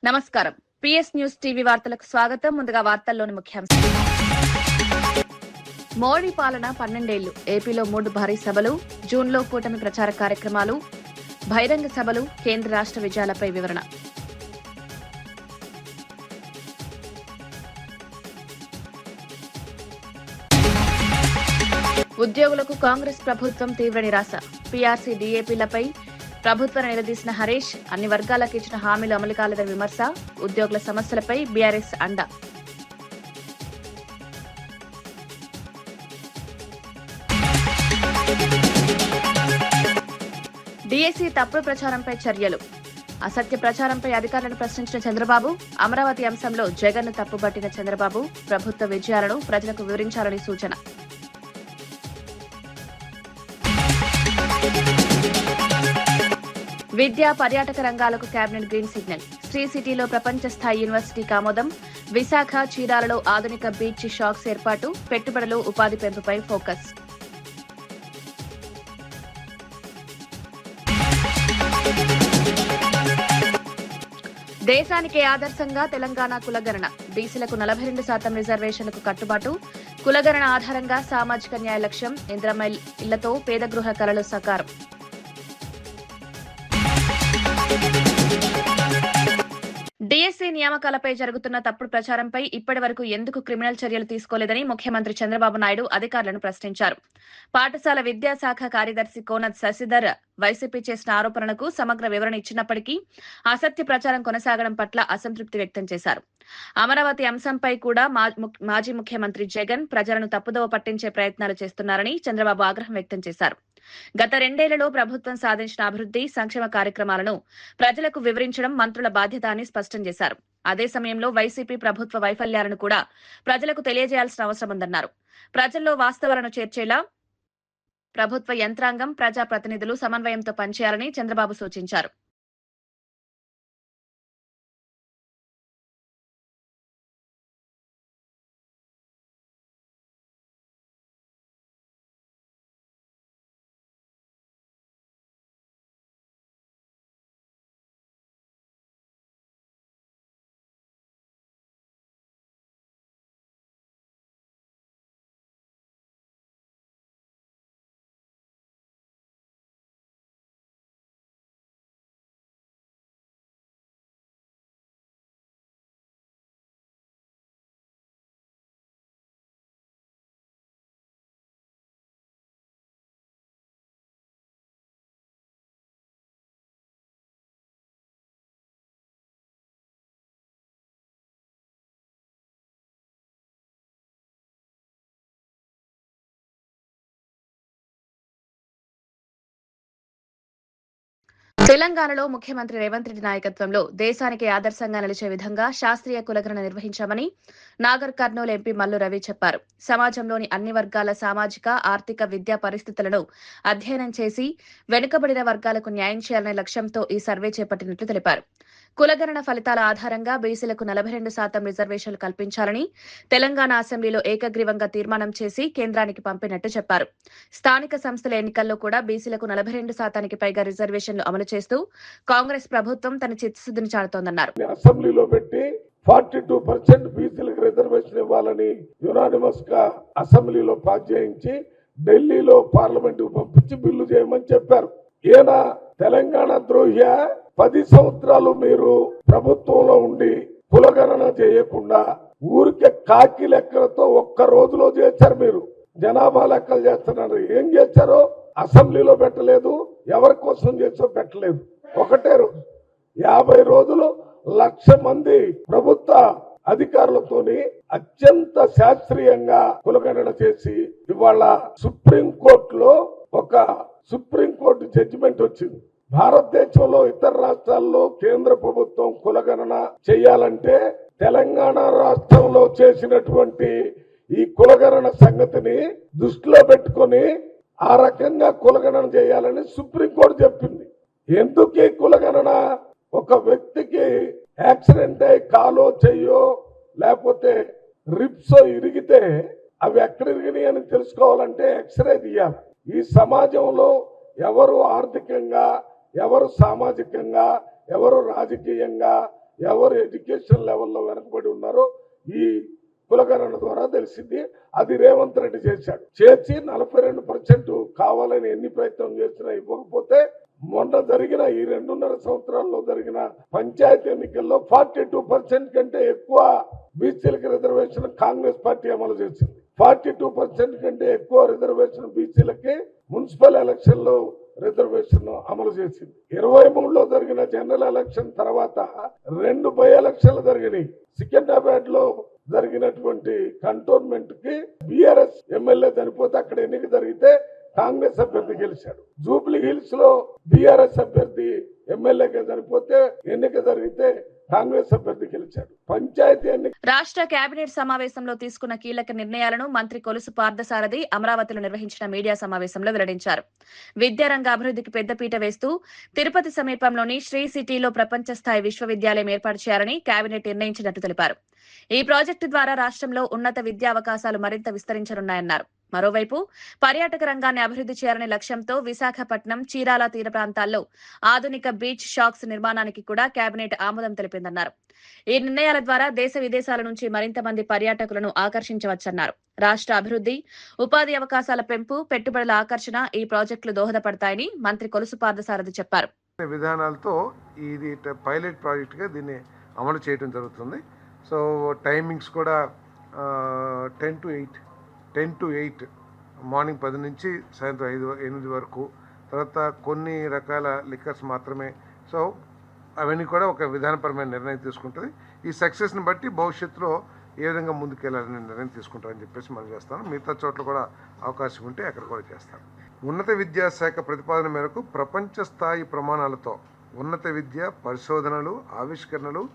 నమస్కారం. PS news TV వార్తలకు స్వాగతం. ముందుగా వార్తల్లోని ముఖ్యాంశాలు. మోడీ పాలన 12 ఏళ్లు. ఏపీలో 3 భారీ సభలు, జూన్లో కూటమి ప్రచార కార్యక్రమాలు, బహిరంగ సభలు, కేంద్ర రాష్ట్ర విజయాలపై వివరణ. ఉద్యోగులకు కాంగ్రెస్ ప్రభుత్వం తీవ్ర నిరాశ. పీఆర్సీ డీఏపీలపై ప్రభుత్వాన్ని నిలదీసిన హరీష్, అన్ని వర్గాలకు ఇచ్చిన హామీలు అమలు కాలేదని విమర్శ. ఉద్యోగుల సమస్యలపై బీఆర్ఎస్ అండ. డీఏసీ తప్పుడు ప్రచారంపై చర్యలు. అసత్య ప్రచారంపై అధికారులను ప్రశ్నించిన చంద్రబాబు, అమరావతి అంశంలో జగన్ను తప్పుబట్టిన చంద్రబాబు ప్రభుత్వ విజయాలను ప్రజలకు వివరించాలని సూచన. విద్యా పర్యాటక రంగాలకు కేబినెట్ గ్రీన్ సిగ్నల్. శ్రీ సిటీలో ప్రపంచ స్థాయి యూనివర్సిటీకి ఆమోదం. విశాఖ, చీరాలలో ఆధునిక బీచ్ షాక్స్ ఏర్పాటు. పెట్టుబడులు, ఉపాధి పెంపుపై ఫోకస్. దేశానికే ఆదర్శంగా తెలంగాణ కులగణన. బీసీలకు 42% రిజర్వేషన్లకు కట్టుబాటు. కులగణన ఆధారంగా సామాజిక న్యాయ లక్ష్యం. ఇందిరమ్మ ఇళ్లతో పేద గృహ కలలు సాకారం. డీఎస్సీ నియామకాలపై జరుగుతున్న తప్పుడు ప్రచారంపై ఇప్పటి వరకు ఎందుకు క్రిమినల్ చర్యలు తీసుకోలేదని ముఖ్యమంత్రి చంద్రబాబు నాయుడు అధికారులను ప్రశ్నించారు. పాఠశాల విద్యాశాఖ కార్యదర్శి కోనత్ శశిధర్ వైసీపీ చేసిన ఆరోపణలకు సమగ్ర వివరణ ఇచ్చినప్పటికీ అసత్య ప్రచారం కొనసాగడం పట్ల అసంతృప్తి వ్యక్తం చేశారు. అమరావతి అంశంపై కూడా మాజీ ముఖ్యమంత్రి జగన్ ప్రజలను తప్పుదోవ పట్టించే ప్రయత్నాలు చేస్తున్నారని చంద్రబాబు ఆగ్రహం వ్యక్తం చేశారు. గత 2 ఏళ్లలో ప్రభుత్వం సాధించిన అభివృద్ధి, సంక్షేమ కార్యక్రమాలను ప్రజలకు వివరించడం మంత్రుల బాధ్యత అని స్పష్టం చేశారు. అదే సమయంలో వైసీపీ ప్రభుత్వ వైఫల్యాలను కూడా ప్రజలకు తెలియజేయాల్సిన అవసరం ఉందన్నారు. ప్రజల్లో వాస్తవాలను చేర్చేలా ప్రభుత్వ యంత్రాంగం, ప్రజాప్రతినిధులు సమన్వయంతో పనిచేయాలని చంద్రబాబు సూచించారు. తెలంగాణలో ముఖ్యమంత్రి రేవంత్ రెడ్డి నాయకత్వంలో దేశానికి ఆదర్శంగా నిలిచే విధంగా శాస్త్రీయ కులగణన నిర్వహించామని నాగర్ కర్నూలు ఎంపీ మల్లు రవి చెప్పారు. సమాజంలోని అన్ని వర్గాల సామాజిక, ఆర్థిక, విద్యా పరిస్థితులను అధ్యయనం చేసి వెనుకబడిన వర్గాలకు న్యాయం చేయాలనే లక్ష్యంతో ఈ సర్వే చేపట్టినట్లు తెలిపారు. కులగణన ఫలితాల ఆధారంగా బీసీలకు 42% రిజర్వేషన్లు కల్పించాలని తెలంగాణ అసెంబ్లీలో ఏకగ్రీవంగా తీర్మానం చేసి కేంద్రానికి పంపినట్టు చెప్పారు. స్థానిక సంస్థల ఎన్నికల్లో కూడా బీసీలకు 42%కి పైగా రిజర్వేషన్లు అమలు చేస్తూ కాంగ్రెస్ ప్రభుత్వం తన చిత్తశుద్ధిని చాటుతోందన్నారు. అసెంబ్లీలో పెట్టి 42% బీసీలకు రిజర్వేషన్ ఇవ్వాలని యునానిమస్ గా అసెంబ్లీలో పాస్ చేయించి ఢిల్లీలో పార్లమెంట్ కు పంపించి బిల్లు చేయమని చెప్పారు. ఈయన తెలంగాణ ద్రోహి. 10 సంవత్సరాలు మీరు ప్రభుత్వంలో ఉండి కులగణన చేయకుండా ఊరికే కాకి లెక్కలతో ఒక్క రోజులో చేశారు. మీరు జనాభా లెక్కలు చేస్తున్నారు. ఏం చేశారో అసెంబ్లీలో పెట్టలేదు, ఎవరి కోసం చేసో పెట్టలేదు. ఒకటే రోజు 50 రోజులు 1,00,000 మంది ప్రభుత్వ అధికారులతోని అత్యంత శాస్త్రీయంగా కులగణన చేసి ఇవాళ సుప్రీంకోర్టులో ఒక సుప్రీంకోర్టు జడ్జిమెంట్ వచ్చింది. భారతదేశంలో ఇతర రాష్ట్రాల్లో కేంద్ర ప్రభుత్వం కులగణన చేయాలంటే తెలంగాణ రాష్ట్రంలో చేసినటువంటి ఈ కులగణన సంగతిని దృష్టిలో పెట్టుకొని ఆ రకంగా కులగణన చేయాలని సుప్రీంకోర్టు చెప్పింది. ఎందుకు ఈ కులగణన? ఒక వ్యక్తికి యాక్సిడెంట్ అయి కాలో చెయ్యో లేకపోతే రిప్సో ఇరిగితే అవి ఎక్కడ ఇరిగినాయి అని తెలుసుకోవాలంటే ఎక్స్రే తీయాలి. ఈ సమాజంలో ఎవరు ఆర్థికంగా, ఎవరు సామాజికంగా, ఎవరు రాజకీయంగా ఎవరు ఎడ్యుకేషన్ లెవెల్లో వెనకబడి ఉన్నారో ఈ కులగణన ద్వారా తెలిసింది. అది రేవంత్ రెడ్డి చేశాడు. చేసి 42% కావాలని ఎన్ని ప్రయత్నం చేసినా ఇవ్వకపోతే మొన్న జరిగిన ఈ 2.5 సంవత్సరాల్లో జరిగిన పంచాయతీ ఎన్నికల్లో 42% కంటే ఎక్కువ బీసీలకు రిజర్వేషన్ కాంగ్రెస్ పార్టీ అమలు చేసింది. 42% కంటే ఎక్కువ రిజర్వేషన్ బీసీలకి మున్సిపల్ ఎలక్షన్ లో రిజర్వేషన్ అమలు చేసింది. 23లో జరిగిన జనరల్ ఎలక్షన్ తర్వాత 2 బై ఎలక్షన్లు జరిగినాయి. సికింద్రాబాద్ లో జరిగినటువంటి కంటోన్మెంట్ కి బీఆర్ఎస్ ఎమ్మెల్యే చనిపోతే అక్కడ ఎన్నిక జరిగితే కాంగ్రెస్ అభ్యర్థి గెలిచాడు. జూబ్లీ హిల్స్ లో బీఆర్ఎస్ అభ్యర్థి ఎమ్మెల్యేగా చనిపోతే ఎన్నిక జరిగితే కాంగ్రెస్ అభ్యర్థి గెలిచాడు. పంచాయతీ ఎన్నిక రాష్ట్ర కేబినెట్ సమావేశంలో తీసుకున్న కీలక నిర్ణయాలను మంత్రి కొలుసు పార్థసారథి అమరావతిలో నిర్వహించిన మీడియా సమావేశంలో వెల్లడించారు. విద్యారంగ అభివృద్ధికి పెద్దపీట వేస్తూ తిరుపతి సమీపంలోని శ్రీ సిటీలో ప్రపంచ స్థాయి విశ్వవిద్యాలయం ఏర్పాటు చేయాలని కేబినెట్ నిర్ణయించినట్టు తెలిపారు. ఈ ప్రాజెక్టు ద్వారా రాష్ట్రంలో ఉన్నత విద్యా అవకాశాలు మరింత విస్తరించనున్నాయన్నారు. మరోవైపు పర్యాటక రంగాన్ని అభివృద్ధి చేయాలనే లక్ష్యంతో విశాఖపట్నం, చీరాల తీర ప్రాంతాల్లో ఆధునిక బీచ్ షాక్స్ నిర్మాణానికి కూడా కేబినెట్ ఆమోదం తెలిపిందన్నారు. ఈ నిర్ణయాల ద్వారా దేశ విదేశాల నుంచి మరింత మంది పర్యాటకులను ఆకర్షించవచ్చన్నారు. రాష్ట్ర అభివృద్ధి, ఉపాధి అవకాశాల పెంపు, పెట్టుబడుల ఆకర్షణ ఈ ప్రాజెక్టులు దోహదపడతాయని మంత్రి కొలుసు పార్థసారథి చెప్పారు. విధానాలతో ఇది పైలట్ ప్రాజెక్ట్ గా దీన్ని అమలు చేయడం జరుగుతుంది. సో టైమింగ్స్ కూడా 10 to 8 మార్నింగ్ 10 నుంచి సాయంత్రం 8 వరకు. తర్వాత కొన్ని రకాల లిక్కర్స్ మాత్రమే. సో అవన్నీ కూడా ఒక విధానపరమైన నిర్ణయం తీసుకుంటుంది. ఈ సక్సెస్ని బట్టి భవిష్యత్తులో ఏ విధంగా ముందుకెళ్లాలనే నిర్ణయం తీసుకుంటారని చెప్పేసి మనం చేస్తాను. మిగతా చోట్ల కూడా అవకాశం ఉంటే అక్కడ కూడా చేస్తాం. ఉన్నత విద్యాశాఖ ప్రతిపాదన మేరకు ప్రపంచ స్థాయి ప్రమాణాలతో ఉన్నత విద్య, పరిశోధనలు, ఆవిష్కరణలు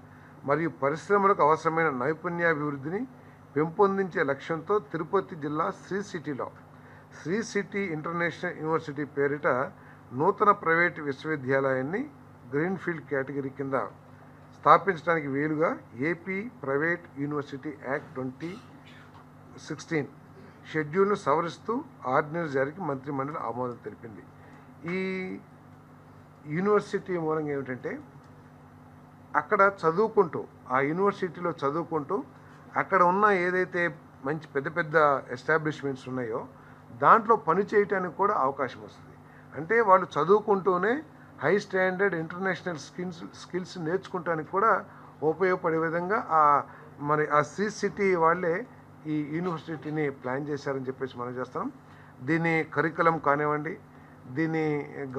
మరియు పరిశ్రమలకు అవసరమైన నైపుణ్యాభివృద్ధిని పెంపొందించే లక్ష్యంతో తిరుపతి జిల్లా శ్రీ సిటీలో శ్రీ సిటీ ఇంటర్నేషనల్ యూనివర్సిటీ పేరిట నూతన ప్రైవేటు విశ్వవిద్యాలయాన్ని గ్రీన్ఫీల్డ్ కేటగిరీ కింద స్థాపించడానికి వీలుగా ఏపీ ప్రైవేట్ యూనివర్సిటీ యాక్ట్ 2016 షెడ్యూల్ను సవరిస్తూ ఆర్డినెన్స్ జారీకి మంత్రిమండలి ఆమోదం తెలిపింది. ఈ యూనివర్సిటీ మూలంగా ఏమిటంటే అక్కడ చదువుకుంటూ, ఆ యూనివర్సిటీలో చదువుకుంటూ అక్కడ ఉన్న ఏదైతే మంచి పెద్ద పెద్ద ఎస్టాబ్లిష్మెంట్స్ ఉన్నాయో దాంట్లో పని చేయటానికి కూడా అవకాశం వస్తుంది. అంటే వాళ్ళు చదువుకుంటూనే హై స్టాండర్డ్ ఇంటర్నేషనల్ స్కిల్స్ నేర్చుకోవటానికి కూడా ఉపయోగపడే విధంగా మరి ఆ శ్రీ సిటీ వాళ్ళే ఈ యూనివర్సిటీని ప్లాన్ చేశారని చెప్పేసి మనం చేస్తాం. దీని కరికులం కానివ్వండి, దీని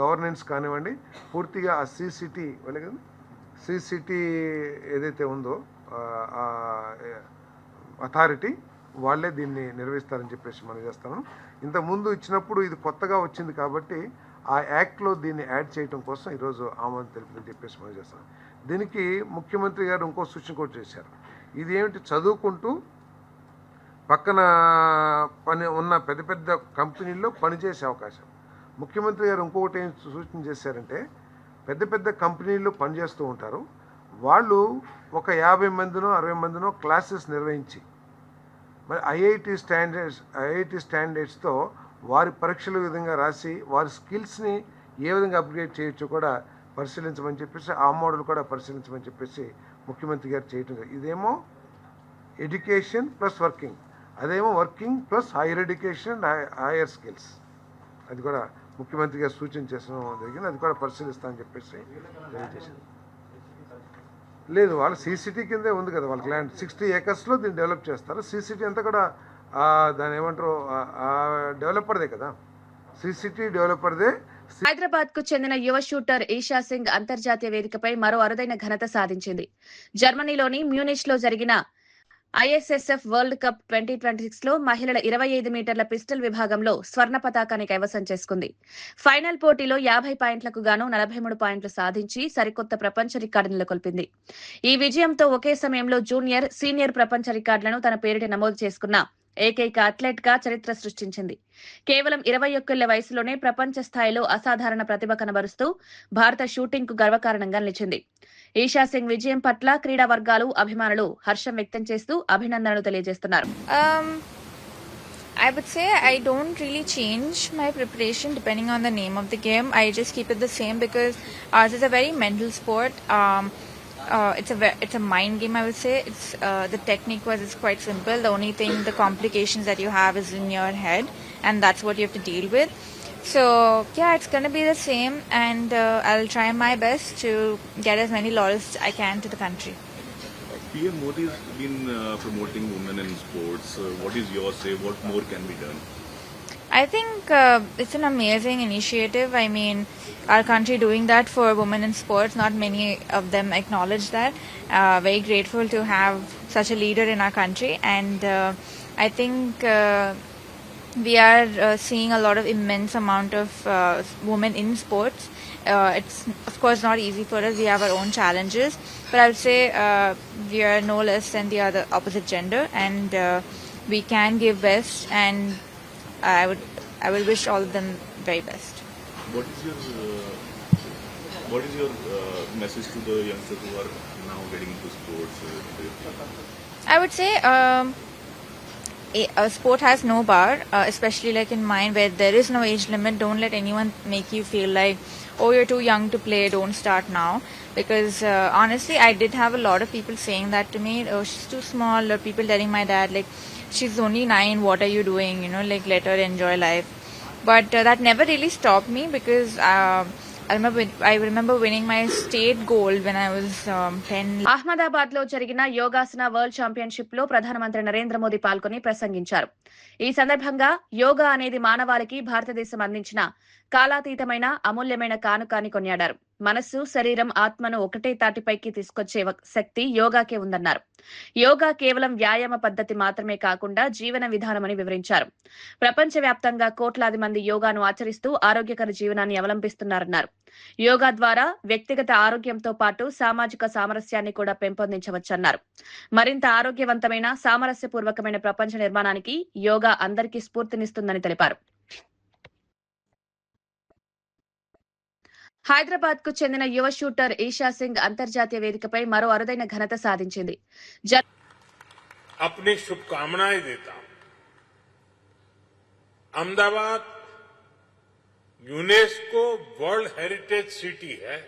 గవర్నెన్స్ కానివ్వండి, పూర్తిగా ఆ శ్రీ సిటీ వాళ్ళే కదా, శ్రీ సిటీ ఏదైతే ఉందో అథారిటీ వాళ్ళే దీన్ని నిర్వహిస్తారని చెప్పేసి మనం చేస్తాను. ఇంతకుముందు ఇచ్చినప్పుడు ఇది కొత్తగా వచ్చింది కాబట్టి ఆ యాక్ట్లో దీన్ని యాడ్ చేయడం కోసం ఈరోజు ఆమోదం తెలిపిందని చెప్పేసి మనం చేస్తాం. దీనికి ముఖ్యమంత్రి గారు ఇంకో సూచన కూడా చేశారు. ఇది ఏమిటి, చదువుకుంటూ పక్కన పని ఉన్న పెద్ద పెద్ద కంపెనీల్లో పనిచేసే అవకాశం. ముఖ్యమంత్రి గారు ఇంకొకటి ఏం సూచన చేశారంటే, పెద్ద పెద్ద కంపెనీల్లో పనిచేస్తూ ఉంటారు, వాళ్ళు ఒక 50 మందినో 60 మందినో క్లాసెస్ నిర్వహించి మరి ఐఐటి స్టాండర్డ్స్తో వారి పరీక్షల విధంగా రాసి వారి స్కిల్స్ని ఏ విధంగా అప్గ్రేడ్ చేయొచ్చో కూడా పరిశీలించమని చెప్పేసి, ఆ మోడల్ కూడా పరిశీలించమని చెప్పేసి ముఖ్యమంత్రి గారు చేయటం. ఇదేమో ఎడ్యుకేషన్ ప్లస్ వర్కింగ్, అదేమో working plus higher education and higher skills. అది కూడా ముఖ్యమంత్రి గారు సూచన చేసిన జరిగింది. అది కూడా పరిశీలిస్తామని చెప్పేసి తెలియజేసింది. లేదు, వాళ్ళ సీసీటీ కిందే ఉంది కదా, వాళ్ళకి ల్యాండ్ 60 acresలో దీన్ని డెవలప్ చేస్తారు. సీసీటీ అంతా కూడా దాని ఏమంటారు డెవలపర్దే కదా, సీసీటీ డెవలపర్దే. హైదరాబాద్ కు చెందిన యువ షూటర్ ఈషా సింగ్ అంతర్జాతీయ వేదికపై మరో అరుదైన ఘనత సాధించింది. జర్మనీలోని మ్యూనిచ్ లో జరిగిన ఐఎస్ఎస్ఎఫ్ వరల్డ్ కప్ 2026 లో మహిళల 25 మీటర్ల పిస్టల్ విభాగంలో స్వర్ణ పతాకాన్ని కైవసం చేసుకుంది. ఫైనల్ పోటీలో 50 పాయింట్లకు గాను 43 పాయింట్లు సాధించి సరికొత్త ప్రపంచ రికార్డు నెలకొల్పింది. ఈ విజయంతో ఒకే సమయంలో జూనియర్, సీనియర్ ప్రపంచ రికార్డులను తన పేరిట నమోదు చేసుకున్న ఏకైక అథ్లెట్ గా చరిత్ర సృష్టించింది. కేవలం 21 వయసులోనే ప్రపంచ స్థాయిలో అసాధారణ ప్రతిభ కనబరుస్తూ భారత షూటింగ్ కు గర్వకారణంగా నిలిచింది. ఈషా సింగ్ విజయం పట్ల క్రీడా వర్గాలు, అభిమానులు హర్షం వ్యక్తం చేస్తూ అభినందనలు తెలియజేస్తున్నారు. I would say I don't really change my preparation depending on the name of the game. I just keep it the same because ours is a very mental sport. it's a mind game, I would say. It's the technique was is quite simple. The only thing, the complications that you have is in your head, and that's what you have to deal with. So yeah, it's gonna be the same, and I'll try my best to get as many laurels I can to the country. PM Modi has been promoting women in sports. What is your say? What more can be done? I think it's an amazing initiative. I mean, our country doing that for women in sports, not many of them acknowledge that. Very grateful to have such a leader in our country, and I think we are seeing a lot of immense amount of women in sports. It's of course not easy for us. We have our own challenges, but I would say we are no less than the other opposite gender, and we can give best, and I would wish all of them very best. What is your message to the youngsters who are now getting into sports? I would say a sport has no bar, especially like in mine where there is no age limit. Don't let anyone make you feel like, oh, you're too young to play, don't start now. Because honestly, I did have a lot of people saying that to me, oh, she's too small, or people telling my dad, like, she's only 9, what are you doing? You know, like, let her enjoy life. But that never really stopped me, because I remember winning my state gold when I was 10. Ahmedabad లో జరిగిన yogasana world championship లో ప్రధానమంత్రి నరేంద్ర మోదీ పాల్గొని ప్రసంగించారు. ఈ సందర్భంగా యోగా అనేది మానవాళికి భారతదేశం అందించిన కాలాతీతమైన అమూల్యమైన కానుక అని కొనియాడారు. మనస్సు, శరీరం, ఆత్మను ఒకటే తాటిపైకి తీసుకొచ్చే శక్తి యోగాకే ఉందన్నారు. యోగా కేవలం వ్యాయామ పద్ధతి మాత్రమే కాకుండా జీవన విధానమని వివరించారు. ప్రపంచవ్యాప్తంగా కోట్లాది మంది యోగాను ఆచరిస్తూ ఆరోగ్యకర జీవనాన్ని అవలంబిస్తున్నారన్నారు. యోగా ద్వారా వ్యక్తిగత ఆరోగ్యంతో పాటు సామాజిక సామరస్యాన్ని కూడా పెంపొందించవచ్చన్నారు. మరింత ఆరోగ్యవంతమైన, సామరస్యపూర్వకమైన ప్రపంచ నిర్మాణానికి యోగా అందరికీ స్ఫూర్తినిస్తుందని తెలిపారు. హైదరాబాద్ కు చెందిన యువ షూటర్ ఈషా సింగ్ అంతర్జాతీయ వేదికపై మరో అరుదైన ఘనత సాధించింది. अपनी शुभकामनाएं देता हूं। Ahmedabad UNESCO world heritage city है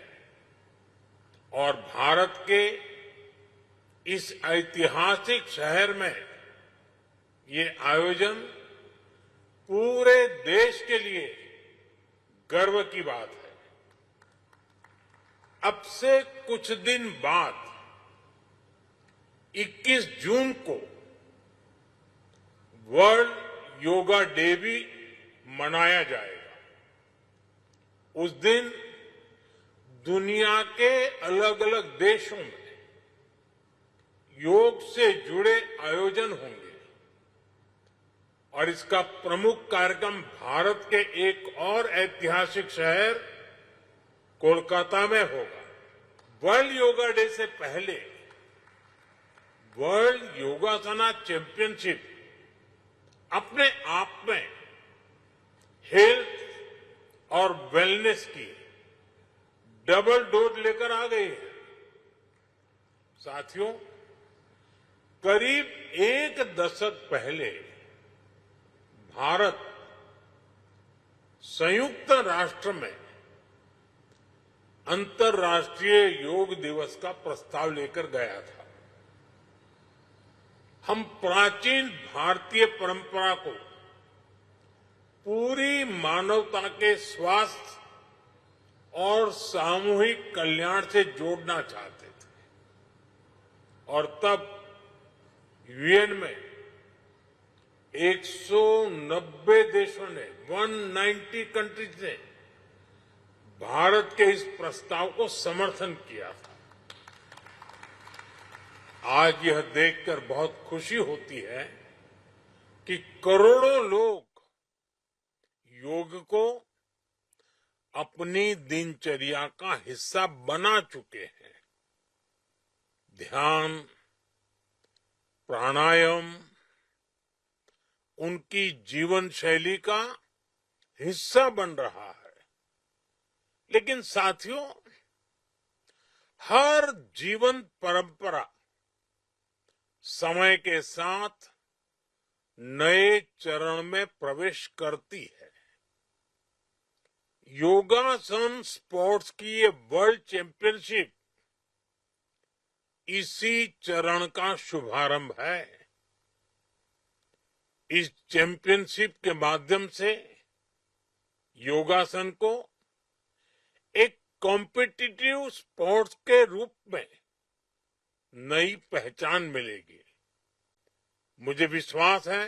और भारत के इस ऐतिहासिक शहर में ये आयोजन पूरे देश के लिए गर्व की बात है। अब से कुछ दिन बाद 21 जून को वर्ल्ड योगा डे भी मनाया जाएगा। उस दिन दुनिया के अलग अलग देशों में योग से जुड़े आयोजन होंगे और इसका प्रमुख कार्यक्रम भारत के एक और ऐतिहासिक शहर कोलकाता में होगा। वर्ल्ड योगा डे से पहले वर्ल्ड योगासना चैंपियनशिप अपने आप में हेल्थ और वेलनेस की डबल डोज लेकर आ गई है। साथियों, करीब एक दशक पहले भारत संयुक्त राष्ट्र में अंतर्राष्ट्रीय योग दिवस का प्रस्ताव लेकर गया था। हम प्राचीन भारतीय परंपरा को पूरी मानवता के स्वास्थ्य और सामूहिक कल्याण से जोड़ना चाहते थे और तब यूएन में 190 देशों ने 190 कंट्रीज ने भारत के इस प्रस्ताव को समर्थन किया था। आज यह देखकर बहुत खुशी होती है कि करोड़ों लोग योग को अपनी दिनचर्या का हिस्सा बना चुके हैं। ध्यान, प्राणायाम उनकी जीवन शैली का हिस्सा बन रहा है। लेकिन साथियों, हर जीवन परंपरा समय के साथ नए चरण में प्रवेश करती है। योगासन स्पोर्ट्स की ये वर्ल्ड चैंपियनशिप इसी चरण का शुभारंभ है। इस चैंपियनशिप के माध्यम से योगासन को एक कॉम्पिटिटिव स्पोर्ट्स के रूप में नई पहचान मिलेगी। मुझे विश्वास है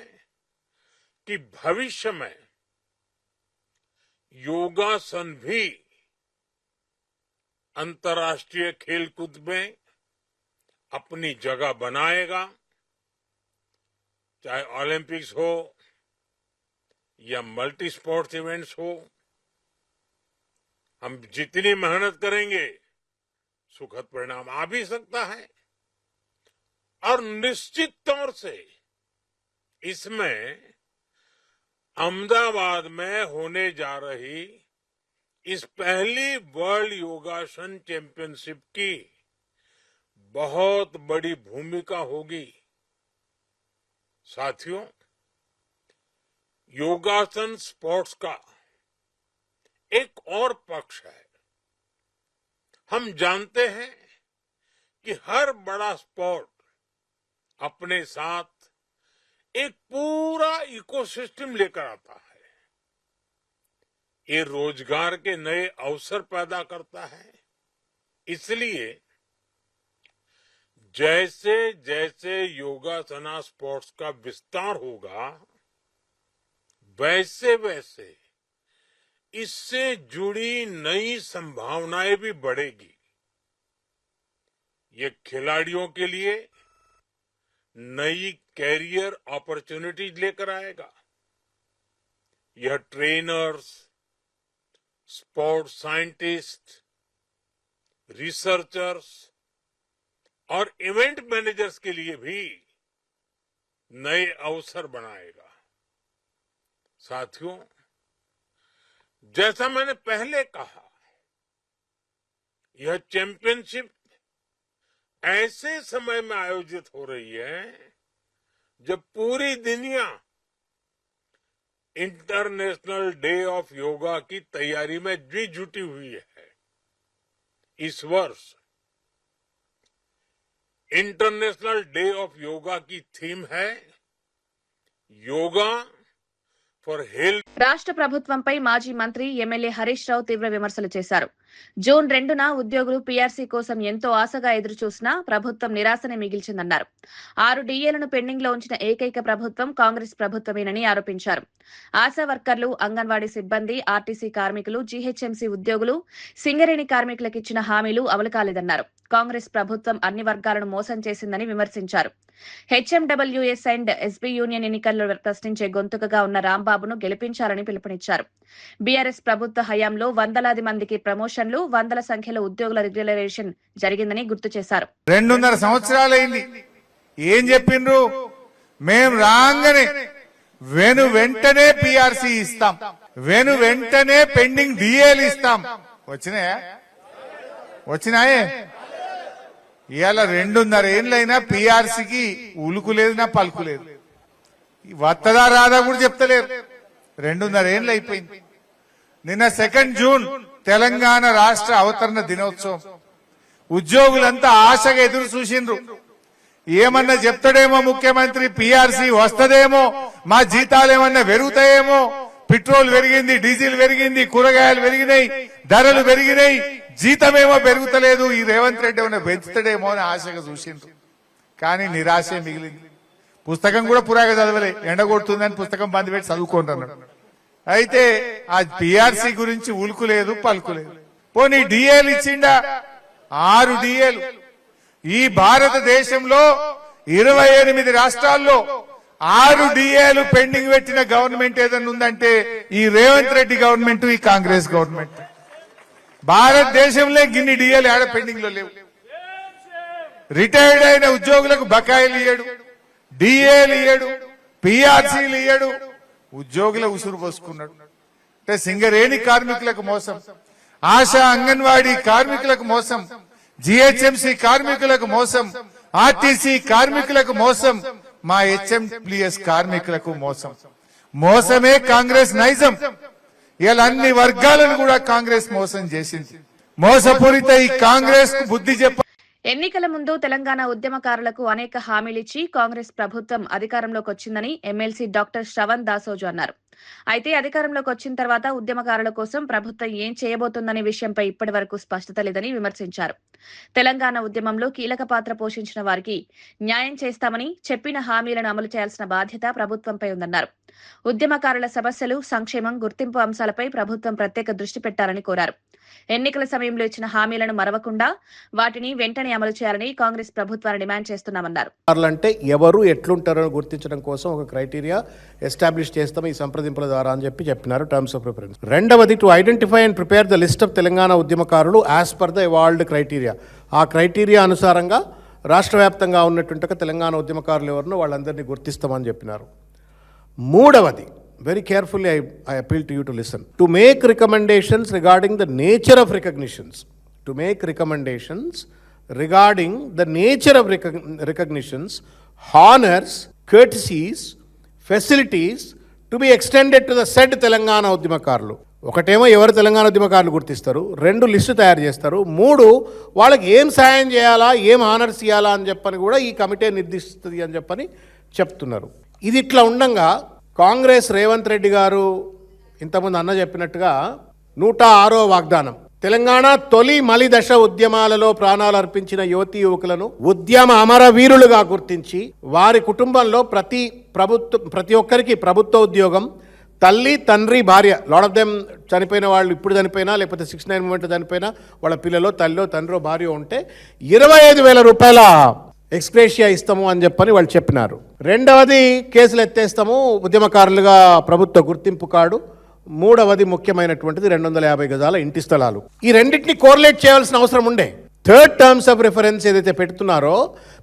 कि भविष्य में योगासन भी अंतर्राष्ट्रीय खेलकूद में अपनी जगह बनाएगा, चाहे ओलंपिक्स हो या मल्टी स्पोर्ट्स इवेंट्स हो। हम जितनी मेहनत करेंगे सुखद परिणाम आ भी सकता है, और निश्चित तौर से इसमें अहमदाबाद में होने जा रही इस पहली वर्ल्ड योगासन चैंपियनशिप की बहुत बड़ी भूमिका होगी। साथियों, योगासन स्पोर्ट्स का एक और पक्ष है। हम जानते हैं कि हर बड़ा स्पोर्ट अपने साथ एक पूरा इकोसिस्टम लेकर आता है। ये रोजगार के नए अवसर पैदा करता है। इसलिए जैसे जैसे योगासना स्पोर्ट्स का विस्तार होगा, वैसे वैसे इससे जुड़ी नई संभावनाएं भी बढ़ेगी। ये खिलाड़ियों के लिए नई कैरियर अपॉर्चुनिटीज लेकर आएगा। यह ट्रेनर्स, स्पोर्ट्स साइंटिस्ट, रिसर्चर्स और इवेंट मैनेजर्स के लिए भी नए अवसर बनाएगा। साथियों, जैसा मैंने पहले कहा, यह चैंपियनशिप ऐसे समय में आयोजित हो रही है जब पूरी दुनिया इंटरनेशनल डे ऑफ योगा की तैयारी में भी जुटी हुई है। इस वर्ष इंटरनेशनल डे ऑफ योगा की थीम है योगा ఫర్ హెల్త్. రాష్ట్ర ప్రభుత్వంపై మాజీ మంత్రి ఎమ్మెల్యే హరీష్ రావు తీవ్ర విమర్శలు చేశారు. జూన్ 2న ఉద్యోగులు పీఆర్సీ కోసం ఎంతో ఆశగా ఎదురుచూసినా ప్రభుత్వం నిరాశనే మిగిల్చిందన్నారు. 6 డీఏలను పెండింగ్ లో ఉంచిన ఏకైక ప్రభుత్వం కాంగ్రెస్ ప్రభుత్వమేనని ఆరోపించారు. ఆశా వర్కర్లు, అంగన్వాడీ సిబ్బంది, ఆర్టీసీ కార్మికులు, జీహెచ్ఎంసీ ఉద్యోగులు, సింగరేణి కార్మికులకు ఇచ్చిన హామీలు అమలు కాలేదన్నారు. కాంగ్రెస్ ప్రభుత్వం అన్ని వర్గాలను మోసం చేసిందని విమర్శించారు. హెచ్ఎండబ్ల్యూఎస్ అండ్ ఎస్బీ యూనియన్ ఎన్నికల్లో ప్రశ్నించే గొంతుకగా ఉన్న రాంబాబును గెలిపించాలని పిలుపునిచ్చారు. బీఆర్ఎస్ ప్రభుత్వ హయాంలో వందలాది మందికి ప్రమోషన్లు, వందల సంఖ్యలో ఉద్యోగుల రిగ్యులరైజేషన్ జరిగిందని గుర్తు చేశారు. 2.5 సంవత్సరాలైంది. ఏం చెప్పిండ్రు? మేం రాగానే వెంటనే పీఆర్సీ ఇస్తాం, వెంటనే పెండింగ్ డిఏలు ఇస్తాం. వచ్చినాయే? ఇవాళ 2.5 ఏళ్ళైనా పీఆర్సీకి ఉలుకు లేదు, నా పలుకు లేదు. వత్తదా రాదా కూడా చెప్తలేరు. 2.5 ఏళ్ళు అయిపోయింది. నిన్న 2 జూన్ తెలంగాణ రాష్ట్ర అవతరణ దినోత్సవం. ఉద్యోగులంతా ఆశగా ఎదురు చూసిండ్రు. ఏమన్నా చెప్తాడేమో ముఖ్యమంత్రి, పీఆర్సీ వస్తదేమో, మా జీతాలు ఏమన్నా పెరుగుతాయేమో. పెట్రోల్ పెరిగింది, డీజిల్ పెరిగింది, కూరగాయలు పెరిగినాయి, ధరలు పెరిగినాయి, జీతమేమో పెరుగుతలేదు. ఈ రేవంత్ రెడ్డి ఏమన్నా పెంచుతాడేమో అని ఆశగా చూసిండ్రు. కానీ నిరాశే మిగిలింది. పుస్తకం కూడా పురాగా చదవలే, ఎండగొడుతుందని పుస్తకం బంద్ పెట్టి చదువుకుంటున్నాడు. అయితే ఆ పీఆర్సీ గురించి ఉలుకు లేదు, పలుకు లేదు. పోనీ డిఏలు ఇచ్చిండా? 6 డిఏలు. ఈ భారతదేశంలో 28 రాష్ట్రాల్లో 6 డిఏలు పెండింగ్ పెట్టిన గవర్నమెంట్ ఏదైనా ఉందంటే ఈ రేవంత్ రెడ్డి గవర్నమెంట్, ఈ కాంగ్రెస్ గవర్నమెంట్. భారతదేశంలో గిన్ని డిఏలు ఆడ పెండింగ్ లో లేవు. రిటైర్డ్ అయిన ఉద్యోగులకు బకాయిలు ఇయ్యడు, డిఏలు ఇయ్యడు, పీఆర్సీలు ఇయ్యడు. ఉద్యోగుల ఉసురు పోసుకున్నాడు. అంటే సింగరేణి కార్మికులకు మోసం, ఆశా అంగన్వాడీ కార్మికులకు మోసం, జీహెచ్ఎంసీ కార్మికులకు మోసం, ఆర్టీసీ కార్మికులకు మోసం, మా హెచ్ఎండబ్ల్యూఎస్ కార్మికులకు మోసం. మోసమే కాంగ్రెస్ నైజం. ఇలా అన్ని వర్గాలను కూడా కాంగ్రెస్ మోసం చేసింది. మోసపూరిత ఈ కాంగ్రెస్ కు బుద్ధి చెప్ప ఎన్నికల ముందు తెలంగాణ ఉద్యమకారులకు అనేక హామీలిచ్చి కాంగ్రెస్ ప్రభుత్వం అధికారంలోకి వచ్చిందని ఎమ్మెల్సీ డాక్టర్ శ్రవణ్ దాసోజు అన్నారు. అయితే అధికారంలోకి వచ్చిన తర్వాత ఉద్యమకారుల కోసం ప్రభుత్వం ఏం చేయబోతుందనే విషయంపై ఇప్పటి వరకు స్పష్టత లేదని విమర్శించారు. తెలంగాణ ఉద్యమంలో కీలక పాత్ర పోషించిన వారికి న్యాయం చేస్తామని చెప్పిన హామీలను అమలు చేయాల్సిన బాధ్యత ప్రభుత్వంపై ఉందన్నారు. ఉద్యమకారుల సమస్యలు, సంక్షేమం, గుర్తింపు అంశాలపై ప్రభుత్వం ప్రత్యేక దృష్టి పెట్టాలని కోరారు. ఎన్నికల సమయంలో ఇచ్చిన హామీలను మరవకుండా వాటిని వెంటనే అమలు చేయాలని కాంగ్రెస్ ప్రభుత్వాన్ని డిమాండ్ చేస్తున్నామన్నారు. అంటే ఎవరు ఎట్లుంటారో గుర్తించడం కోసం ఒక క్రైటీరియా ఎస్టాబ్లిష్ చేస్తాం ఈ సంప్రదింపుల ద్వారా అని చెప్పినారు టర్మ్స్ ఆఫ్ రిఫరెన్స్. రెండవది, to identify and prepare the list of Telangana ఉద్యమకారులు as per the evolved criteria. ఆ క్రైటీరియా అనుసారంగా రాష్ట్ర వ్యాప్తంగా ఉన్నటువంటి తెలంగాణ ఉద్యమకారులు ఎవరినో వాళ్ళందరినీ గుర్తిస్తామని చెప్పినారు. మూడవది, very carefully I appeal to you to listen, to make recommendations regarding the nature of recognitions, to make recommendations regarding the nature of recognitions, honors, courtesies, facilities to be extended to the said Telangana ఉద్యమకారులు. ఒకటేమో ఎవరు తెలంగాణ ఉద్యమకారులు గుర్తిస్తారు, రెండు list తయారు చేస్తారు, మూడు వాళ్ళకి ఏం సాయం చేయాలా, ఏం ఆనర్స్ ఇవ్వాలా అని చెప్పని కూడా ఈ కమిటీ నిర్దేశిస్తుంది అని చెప్పని చెప్తున్నారు. ఇది ఇట్లా ఉండగా కాంగ్రెస్ రేవంత్ రెడ్డి గారు ఇంతకుముందు అన్న చెప్పినట్టుగా 106వ వాగ్దానం, తెలంగాణ తొలి మలిదశ ఉద్యమాలలో ప్రాణాలు అర్పించిన యువతీ యువకులను ఉద్యమ అమరవీరులుగా గుర్తించి వారి కుటుంబంలో ప్రతి ఒక్కరికి ప్రభుత్వ ఉద్యోగం, తల్లి, తండ్రి, భార్య, లాట్ ఆఫ్ దెమ్ చనిపోయిన వాళ్ళు ఇప్పుడు చనిపోయినా లేకపోతే 69 మూమెంట్ చనిపోయినా వాళ్ళ పిల్లలో తల్లో తండ్రో భార్య ఉంటే 25,000 రూపాయల ఎక్స్గ్రేషియా ఇస్తాము అని చెప్పని వాళ్ళు చెప్పినారు. రెండవది, కేసులు ఎత్తేస్తాము, ఉద్యమకారులుగా ప్రభుత్వ గుర్తింపు కార్డు. మూడవది ముఖ్యమైనటువంటిది 250 గజాల ఇంటి స్థలాలు. ఈ రెండింటిని కోరిలేట్ చేయాల్సిన అవసరం ఉండే. థర్డ్ టర్మ్స్ ఆఫ్ రిఫరెన్స్ ఏదైతే పెడుతున్నారో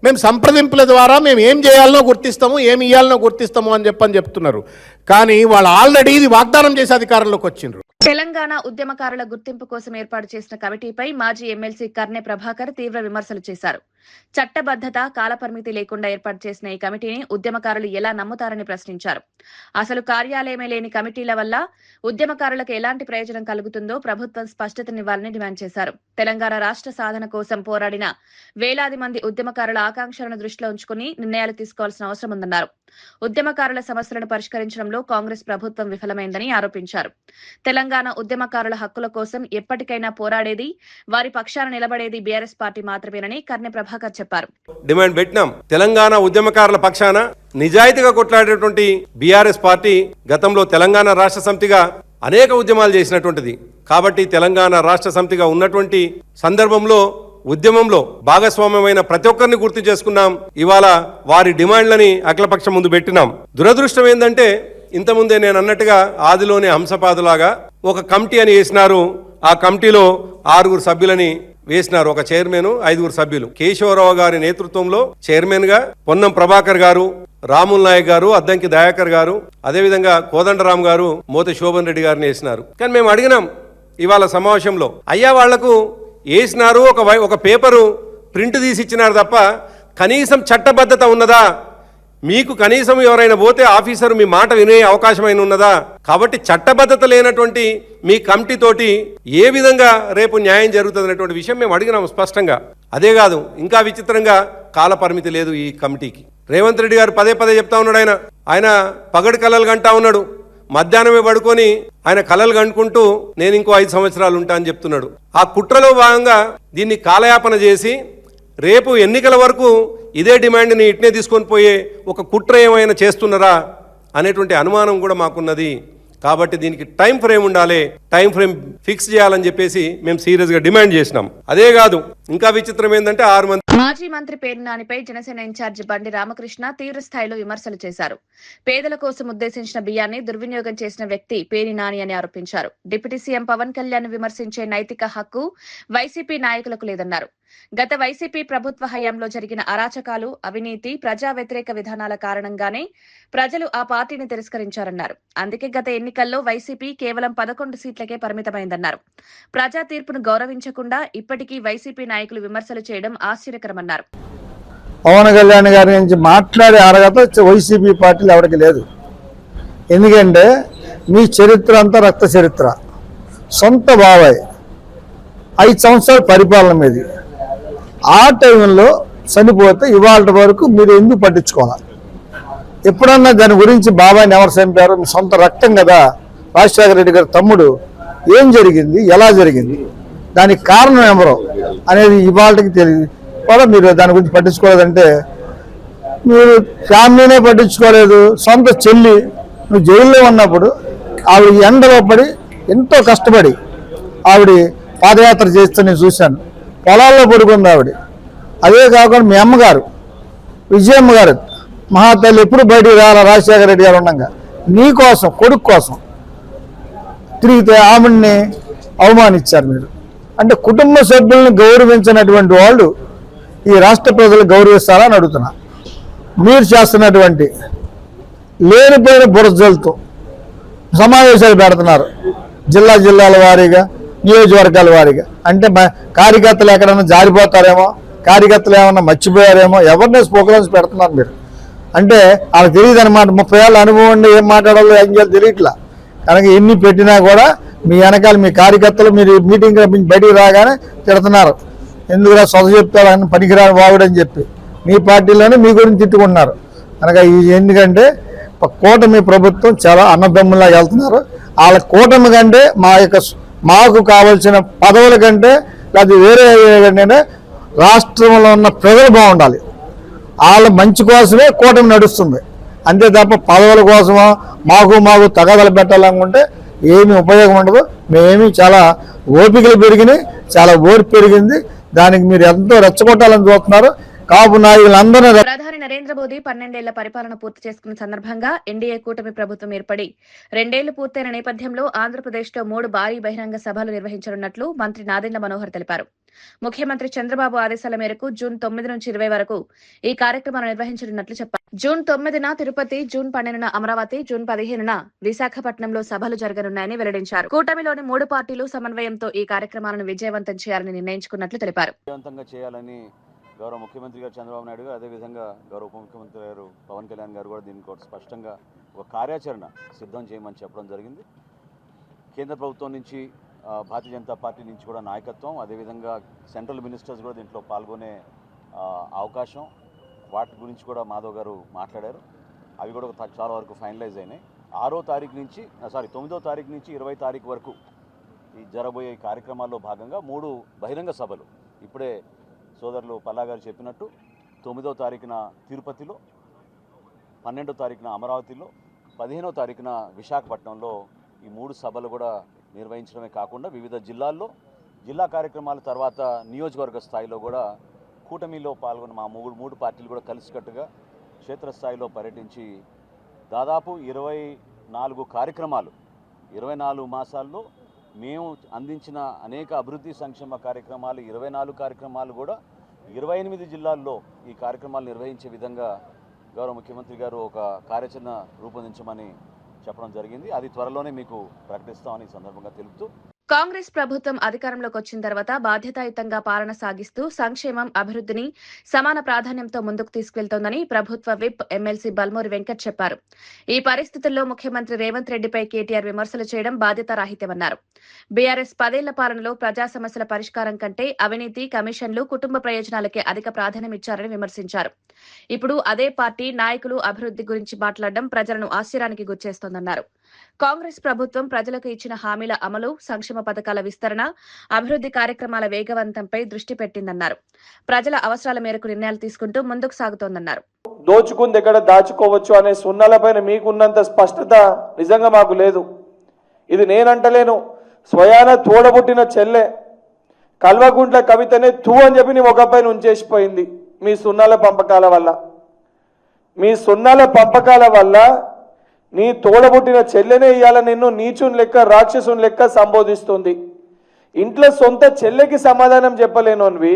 మేము సంప్రదింపుల ద్వారా మేము ఏం చేయాలనో గుర్తిస్తాము, ఏమి ఇవ్వాలనో గుర్తిస్తాము అని చెప్తున్నారు. కానీ వాళ్ళు ఆల్రెడీ ఇది వాగ్దానం చేసి అధికారంలోకి వచ్చిండ్రు. తెలంగాణ ఉద్యమకారుల గుర్తింపు కోసం ఏర్పాటు చేసిన కమిటీపై మాజీ ఎమ్మెల్సీ కర్నె ప్రభాకర్ తీవ్ర విమర్శలు చేశారు. చట్టబద్ధత, కాలపరిమితి లేకుండా ఏర్పాటు చేసిన ఈ కమిటీని ఉద్యమకారులు ఎలా నమ్ముతారని ప్రశ్నించారు. అసలు కార్యాలయమే లేని కమిటీల వల్ల ఉద్యమకారులకు ఎలాంటి ప్రయోజనం కలుగుతుందో ప్రభుత్వం స్పష్టతనివ్వాలని డిమాండ్ చేశారు. తెలంగాణ రాష్ట్ర సాధన కోసం పోరాడిన వేలాది మంది ఉద్యమకారుల ఆకాంక్షలను దృష్టిలో ఉంచుకుని నిర్ణయాలు తీసుకోవాల్సిన అవసరం ఉందన్నారు. ఉద్యమకారుల సమస్యలను పరిష్కరించడంలో కాంగ్రెస్ ప్రభుత్వం విఫలమైందని ఆరోపించారు. తెలంగాణ ఉద్యమకారుల హక్కుల కోసం ఎప్పటికైనా పోరాడేది, వారి పక్షాన నిలబడేది బీఆర్ఎస్ పార్టీ మాత్రమేనని కర్నె ప్రభాకర్ చెప్పారు. డిమాండ్ పెట్టినాం. తెలంగాణ ఉద్యమకారుల పక్షాన నిజాయితీగా కొట్లాడేటువంటి బీఆర్ఎస్ పార్టీ గతంలో తెలంగాణ రాష్ట్ర సమితిగా అనేక ఉద్యమాలు చేసినటువంటిది. కాబట్టి తెలంగాణ రాష్ట్ర సమితిగా ఉన్నటువంటి సందర్భంలో ఉద్యమంలో భాగస్వామ్యమైన ప్రతి ఒక్కరిని గుర్తు చేసుకున్నాం. ఇవాళ వారి డిమాండ్లని అఖిలపక్షం ముందు పెట్టినాం. దురదృష్టం ఏంటంటే ఇంతకుముందే నేను అన్నట్టుగా ఆదిలోనే హంసపాదులాగా ఒక కమిటీ అని వేసినారు. ఆ కమిటీలో 6 సభ్యులని వేసినారు, ఒక చైర్మన్, 5 సభ్యులు. కేశవరావు గారి నేతృత్వంలో చైర్మన్ గా పొన్నం ప్రభాకర్ గారు, రాముల్ నాయక్ గారు, అద్దంకి దయాకర్ గారు, అదేవిధంగా కోదండరాం గారు, మోతి శోభన్ రెడ్డి గారిని వేసినారు. కానీ మేము అడిగినాం ఇవాళ సమావేశంలో, అయ్యా వాళ్లకు వేసినారు, ఒక పేపరు ప్రింట్ తీసి ఇచ్చినారు తప్ప కనీసం చట్టబద్ధత ఉన్నదా? మీకు కనీసం ఎవరైనా పోతే ఆఫీసర్ మీ మాట వినే అవకాశమైన ఉన్నదా? కాబట్టి చట్టబద్ధత లేనటువంటి మీ కమిటీ తోటి ఏ విధంగా రేపు న్యాయం జరుగుతుంది అనేటువంటి విషయం మేము అడిగినాము స్పష్టంగా. అదే కాదు, ఇంకా విచిత్రంగా కాల పరిమితి లేదు ఈ కమిటీకి. రేవంత్ రెడ్డి గారు పదే చెప్తా ఉన్నాడు. ఆయన పగటి కలలు గంటా ఉన్నాడు. మధ్యాహ్నమే పడుకొని ఆయన కలలు గంటుకుంటూ నేను ఇంకో 5 సంవత్సరాలు ఉంటా అని చెప్తున్నాడు. ఆ కుట్రలో భాగంగా దీన్ని కాలయాపన చేసి రేపు ఎన్నికల వరకు ఇదే డిమాండ్ని ఇట్నే తీసుకొని పోయే ఒక కుట్ర ఏమైనా చేస్తున్నారా అనేటువంటి అనుమానం కూడా మాకున్నది. కాబట్టి దీనికి టైం ఫ్రేమ్ ఉండాలి, టైం ఫ్రేమ్ ఫిక్స్ చేయాలని చెప్పేసి మేము సీరియస్ గా డిమాండ్ చేసినాం. అదే కాదు, ఇంకా విచిత్రం ఏంటంటే 6 మంది మాజీ మంత్రి పేర్ని నానిపై జనసేన ఇన్ఛార్జి బండి రామకృష్ణ తీవ్ర స్థాయిలో విమర్శలు చేశారు. పేదల కోసం ఉద్దేశించిన బియ్యాన్ని దుర్వినియోగం చేసిన వ్యక్తి పేర్ని నాని అని ఆరోపించారు. డిప్యూటీ సీఎం పవన్ కళ్యాణ్ విమర్శించే నైతిక హక్కు వైసీపీ నాయకులకు లేదన్నారు. గత వైసీపీ ప్రభుత్వ హయాంలో జరిగిన అరాచకాలు, అవినీతి, ప్రజా వ్యతిరేక విధానాల కారణంగానే ప్రజలు ఆ పార్టీని తిరస్కరించారన్నారు. అందుకే గత ఎన్నికల్లో వైసీపీ కేవలం 11 సీట్లకే పరిమితమైందన్నారు. ప్రజా తీర్పును గౌరవించకుండా ఇప్పటికీ వైసీపీ నాయకులు విమర్శలు చేయడం ఆశ్చర్యకరమన్నారు. పవన్ కళ్యాణ్ గారి నుంచి మాట్లాడే అర్హత వైసీపీ పార్టీలు ఎవరికి లేదు. ఎందుకంటే మీ చరిత్ర అంతా రక్త చరిత్ర. సొంత బాబాయ్ 5 సంవత్సరాల పరిపాలన మీది. ఆ టైంలో చనిపోతే ఇవాళ వరకు మీరు ఎందుకు పట్టించుకోవాలి? ఎప్పుడన్నా దాని గురించి బాబాయిని ఎవరు చంపారు? మీ సొంత రక్తం కదా, రాజశేఖర రెడ్డి గారి తమ్ముడు. ఏం జరిగింది, ఎలా జరిగింది, దానికి కారణం ఎవరు అనేది ఇవాళకి తెలియదు కూడా. మీరు దాని గురించి పట్టించుకోలేదంటే మీరు ఫ్యామిలీనే పట్టించుకోలేదు. సొంత చెల్లి నువ్వు జైల్లో ఉన్నప్పుడు ఆవిడ ఎండలో పడి ఎంతో కష్టపడి ఆవిడ పాదయాత్ర చేస్తే నేను చూశాను. పొలాల్లో పడుకుంది ఆవిడ. అదే కాకుండా మీ అమ్మగారు విజయమ్మ గారు మహాతల్లి ఎప్పుడు బయటికి రాలా రాజశేఖర రెడ్డి గారు ఉండగా నీ కోసం కొడుకు కోసం తిరిగితే ఆవిడ్ని అవమానించారు మీరు. అంటే కుటుంబ సభ్యులను గౌరవించినటువంటి వాళ్ళు ఈ రాష్ట్ర ప్రజలు గౌరవిస్తారా అని అడుగుతున్నా. మీరు చేస్తున్నటువంటి లేనిపోయిన బురజలతో సమావేశాలు పెడుతున్నారు జిల్లాల వారీగా, నియోజకవర్గాల వారీగా. అంటే కార్యకర్తలు ఎక్కడన్నా జారిపోతారేమో, కార్యకర్తలు ఏమన్నా మర్చిపోయారేమో, అవేర్నెస్ ప్రోగ్రామ్స్ పెడుతున్నారు మీరు. అంటే వాళ్ళకి తెలియదు అనమాట. 30 ఏళ్ళ అనుభవం ఉండి ఏం మాట్లాడాలో ఏం చేయాలో తెలియట్లా. కనుక ఎన్ని పెట్టినా కూడా మీ వెనకాల మీ కార్యకర్తలు మీరు మీటింగ్ బయటికి రాగానే తిడుతున్నారు. ఎందుకురా సొద చెప్తారని పనికిరాని వాగుడని చెప్పి మీ పార్టీలోనే మీ గురించి తిట్టుకుంటున్నారు. కనుక ఎందుకంటే కూటమి ప్రభుత్వం చాలా అన్నదమ్ములా వెళ్తున్నారు. వాళ్ళ కూటమి కంటే మాకు కావాల్సిన పదవుల కంటే లేదా వేరే కంటే రాష్ట్రంలో ఉన్న ప్రజలు బాగుండాలి. వాళ్ళ మంచి కోసమే కూటమి నడుస్తుంది. అంతే తప్ప పదవుల కోసమో మాకు తగాదలు పెట్టాలనుకుంటే ఏమీ ఉపయోగం ఉండదు. మేమేమి చాలా ఓపికలు పెరిగినాయి, చాలా ఓర్పు పెరిగింది. దానికి మీరు ఎంతో రెచ్చగొట్టాలని చూస్తున్నారు. కాపు నాయకులందరూ. ప్రధాని నరేంద్ర మోదీ 12 ఏళ్ల పరిపాలన పూర్తి చేసుకున్న సందర్భంగా ఎన్డీఏ కూటమి ప్రభుత్వం ఏర్పడి 2 ఏళ్లు పూర్తయిన నేపథ్యంలో ఆంధ్రప్రదేశ్లో 3 భారీ బహిరంగ సభలు నిర్వహించనున్నట్లు మంత్రి నాదెండ్ల మనోహర్ తెలిపారు. ముఖ్యమంత్రి చంద్రబాబు ఆదేశాల మేరకు జూన్ 9 నుంచి 20 వరకు ఈ కార్యక్రమాలు నిర్వహించనున్నట్లు చెప్పారు. జూన్ 9న తిరుపతి, జూన్ 12న అమరావతి, జూన్ 15న విశాఖపట్నంలో సభలు జరగనున్నాయని వెల్లడించారు. కూటమిలోని 3 పార్టీలు సమన్వయంతో ఈ కార్యక్రమాలను విజయవంతం చేయాలని నిర్ణయించుకున్నట్లు తెలిపారు. గౌరవ ముఖ్యమంత్రి గారు చంద్రబాబు నాయుడు గారు, అదేవిధంగా గౌరవ ఉప ముఖ్యమంత్రి గారు పవన్ కళ్యాణ్ గారు కూడా దీనికి స్పష్టంగా ఒక కార్యాచరణ సిద్ధం చేయమని చెప్పడం జరిగింది. కేంద్ర ప్రభుత్వం నుంచి, భారతీయ జనతా పార్టీ నుంచి కూడా నాయకత్వం, అదేవిధంగా సెంట్రల్ మినిస్టర్స్ కూడా దీంట్లో పాల్గొనే అవకాశం, వాటి గురించి కూడా మాధవ్ గారు మాట్లాడారు. అవి కూడా చాలా వరకు ఫైనలైజ్ అయినాయి. 9వ తారీఖు నుంచి 20 తారీఖు వరకు ఈ జరగబోయే కార్యక్రమాల్లో భాగంగా 3 బహిరంగ సభలు ఇప్పుడే సోదరులు పల్లా గారు చెప్పినట్టు 9వ తారీఖున తిరుపతిలో, 12వ తారీఖున అమరావతిలో, 15వ తారీఖున విశాఖపట్నంలో ఈ 3 సభలు కూడా నిర్వహించడమే కాకుండా వివిధ జిల్లాల్లో జిల్లా కార్యక్రమాల తర్వాత నియోజకవర్గ స్థాయిలో కూడా కూటమిలో పాల్గొన్న మా 3 పార్టీలు కూడా కలిసికట్టుగా క్షేత్రస్థాయిలో పర్యటించి దాదాపు 24 కార్యక్రమాలు, 24 మాసాల్లో మేము అందించిన అనేక అభివృద్ధి సంక్షేమ కార్యక్రమాలు 24 కార్యక్రమాలు కూడా 28 జిల్లాల్లో ఈ కార్యక్రమాలు నిర్వహించే విధంగా గౌరవ ముఖ్యమంత్రి గారు ఒక కార్యాచరణ రూపొందించమని చెప్పడం జరిగింది. అది త్వరలోనే మీకు ప్రకటిస్తామని సందర్భంగా తెలుపుతూ, కాంగ్రెస్ ప్రభుత్వం అధికారంలోకి వచ్చిన తర్వాత బాధ్యతాయుతంగా పాలన సాగిస్తూ సంక్షేమం, అభివృద్ధిని సమాన ప్రాధాన్యంతో ముందుకు తీసుకెళ్తోందని ప్రభుత్వ విప్ ఎమ్మెల్సీ బల్మూరి వెంకట్ చెప్పారు. ఈ పరిస్థితుల్లో ముఖ్యమంత్రి రేవంత్ రెడ్డిపై కేటీఆర్ విమర్శలు చేయడం బాధ్యతారాహిత్యమన్నారు. బీఆర్ఎస్ 10 ఏళ్ల పాలనలో ప్రజా సమస్యల పరిష్కారం కంటే అవినీతి, కమిషన్లు, కుటుంబ ప్రయోజనాలకే అధిక ప్రాధాన్యమిచ్చారని విమర్శించారు. ఇప్పుడు అదే పార్టీ నాయకులు అభివృద్ధి గురించి మాట్లాడడం ప్రజలను ఆశ్చర్యానికి గురిచేస్తోందన్నారు. కాంగ్రెస్ ప్రభుత్వం ప్రజలకు ఇచ్చిన హామీల అమలు, సంక్షేమ పథకాల విస్తరణ, అభివృద్ధి కార్యక్రమాల వేగవంతంపై దృష్టి పెట్టిందన్నారు. ప్రజల అవసరాల మేరకు నిర్ణయాలు తీసుకుంటూ ముందుకు సాగుతోందన్నారు. దోచుకుంది ఎక్కడ దాచుకోవచ్చు అనే సున్నాలపైన మీకున్నంత స్పష్టత నిజంగా మాకు లేదు. ఇది నేనంటలేను, స్వయాన తోడబుట్టిన చెల్లె కల్వకుంట్ల కవితనే తూ అని చెప్పి నీ ముఖపైన ఉంచేసిపోయింది. మీ సున్నాల పంపకాల వల్ల నీ తోడబుట్టిన చెల్లెనే ఇవాళ నిన్ను నీచుని లెక్క, రాక్షసుని లెక్క సంబోధిస్తుంది. ఇంట్లో సొంత చెల్లెకి సమాధానం చెప్పలేనోన్వి,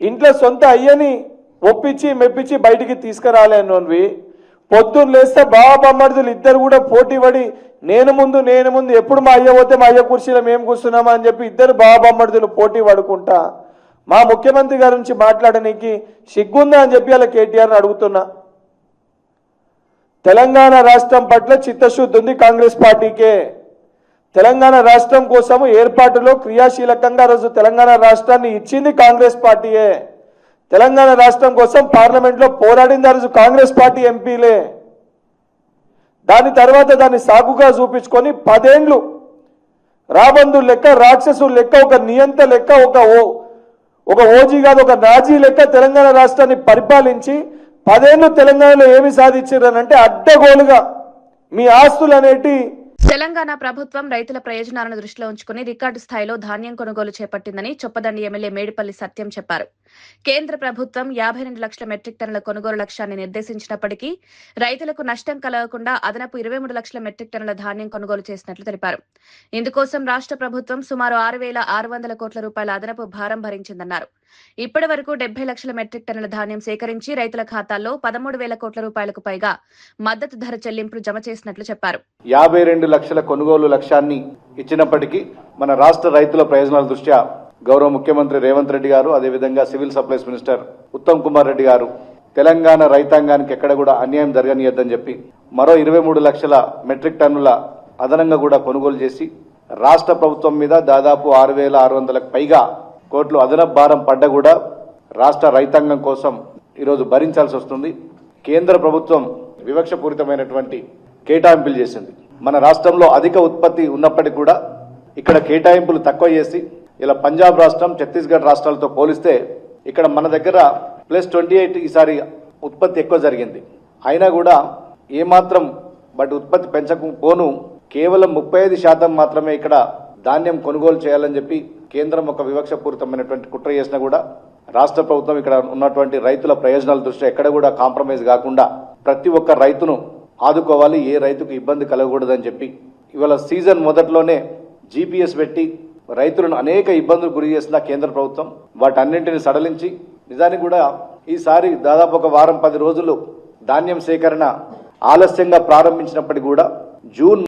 ఇంట్లో సొంత అయ్యని ఒప్పించి మెప్పించి బయటికి తీసుకురాలేనోన్వి, పొద్దున్న లేస్తే బాబామ్మడుదులు ఇద్దరు కూడా పోటీ పడి నేను ముందు ఎప్పుడు మా అయ్య పోతే మా అయ్య కుర్చీలో మేము కూర్చున్నామా అని చెప్పి ఇద్దరు బాబామ్మడుదులు పోటీ పడుకుంటా మా ముఖ్యమంత్రి గారి నుంచి మాట్లాడడానికి సిగ్గుందా అని చెప్పి అలా కేటీఆర్ని అడుగుతున్నా. తెలంగాణ రాష్ట్రం పట్ల చిత్తశుద్ధి ఉంది కాంగ్రెస్ పార్టీకే. తెలంగాణ రాష్ట్రం కోసం ఏర్పాటులో క్రియాశీలకంగా రోజు తెలంగాణ రాష్ట్రాన్ని ఇచ్చింది కాంగ్రెస్ పార్టీయే. తెలంగాణ రాష్ట్రం కోసం పార్లమెంట్లో పోరాడింది ఆ రోజు కాంగ్రెస్ పార్టీ ఎంపీలే. దాని తర్వాత దాన్ని సాగుగా చూపించుకొని 10 ఏళ్లు రాబందు లెక్క, రాక్షసులు లెక్క, ఒక నియంత లెక్క, ఒక ఓజీ కాదు ఒక నాజీ లెక్క తెలంగాణ రాష్ట్రాన్ని పరిపాలించి 10 ఏళ్లు తెలంగాణలో ఏమి సాధించారనంటే అడ్డగోలుగా మీ ఆస్తులు అనేటి. తెలంగాణ ప్రభుత్వం రైతుల ప్రయోజనాలను దృష్టిలో ఉంచుకుని రికార్డు స్థాయిలో ధాన్యం కొనుగోలు చేపట్టిందని చొప్పదండి ఎమ్మెల్యే మేడిపల్లి సత్యం చెప్పారు. కేంద్ర ప్రభుత్వం 52 లక్షల మెట్రిక్ టన్నుల కొనుగోలు లక్ష్యాన్ని నిర్దేశించినప్పటికీ రైతులకు నష్టం కలగకుండా అదనపు 23 లక్షల మెట్రిక్ టన్నుల ధాన్యం కొనుగోలు చేసినట్లు తెలిపారు. ఇందుకోసం రాష్ట్ర ప్రభుత్వం సుమారు 6,600 కోట్ల రూపాయల అదనపు భారం భరించిందన్నారు. ఇప్పటి వరకు 70 లక్షల మెట్రిక్ టన్నుల ధాన్యం సేకరించి రైతుల ఖాతాల్లో 13,000 కోట్ల రూపాయలకు పైగా మద్దతు ధర చెల్లింపులు జమ చేసినట్లు చెప్పారు. 52 లక్షల కొనుగోలు లక్ష్యాన్ని ఇచ్చినప్పటికీ మన రాష్ట్ర రైతుల ప్రయోజనాల దృష్ట్యా గౌరవ ముఖ్యమంత్రి రేవంత్ రెడ్డి గారు, అదేవిధంగా civil supplies minister Uttam Kumar Reddy గారు తెలంగాణ రైతాంగానికి ఎక్కడ కూడా అన్యాయం జరగనీయద్దని చెప్పి మరో 23 లక్షల మెట్రిక్ టన్నుల అదనంగా కూడా కొనుగోలు చేసి రాష్ట్ర ప్రభుత్వం మీద దాదాపు 6,600లకు పైగా కోట్లు అదనపు భారం పడ్డ కూడా రాష్ట్ర రైతాంగం కోసం ఈరోజు భరించాల్సి వస్తుంది. కేంద్ర ప్రభుత్వం వివక్షపూరితమైనటువంటి కేటాయింపులు చేసింది. మన రాష్ట్రంలో అధిక ఉత్పత్తి ఉన్నప్పటికీ కూడా ఇక్కడ కేటాయింపులు తక్కువ చేసి ఇలా పంజాబ్ రాష్ట్రం, ఛత్తీస్గఢ్ రాష్ట్రాలతో పోలిస్తే ఇక్కడ మన దగ్గర +28 ఈసారి ఉత్పత్తి ఎక్కువ జరిగింది. అయినా కూడా ఏమాత్రం ఉత్పత్తి పెంచకపోను కేవలం 35% మాత్రమే ఇక్కడ ధాన్యం కొనుగోలు చేయాలని చెప్పి కేంద్రం ఒక వివక్షపూరితమైనటువంటి కుట్ర చేసినా కూడా రాష్ట్ర ప్రభుత్వం ఇక్కడ ఉన్నటువంటి రైతుల ప్రయోజనాల దృష్ట్యా ఎక్కడ కూడా కాంప్రమైజ్ కాకుండా ప్రతి ఒక్క రైతును ఆదుకోవాలి, ఏ రైతుకు ఇబ్బంది కలగకూడదని చెప్పి ఇవాళ సీజన్ మొదట్లోనే GPS పెట్టి రైతులను అనేక ఇబ్బందులు గురి చేసిన కేంద్ర ప్రభుత్వం వాటన్నింటిని సడలించి నిజానికి కూడా ఈసారి దాదాపు ఒక వారం 10 రోజులు ధాన్యం సేకరణ ఆలస్యంగా ప్రారంభించినప్పటికీ కూడా జూన్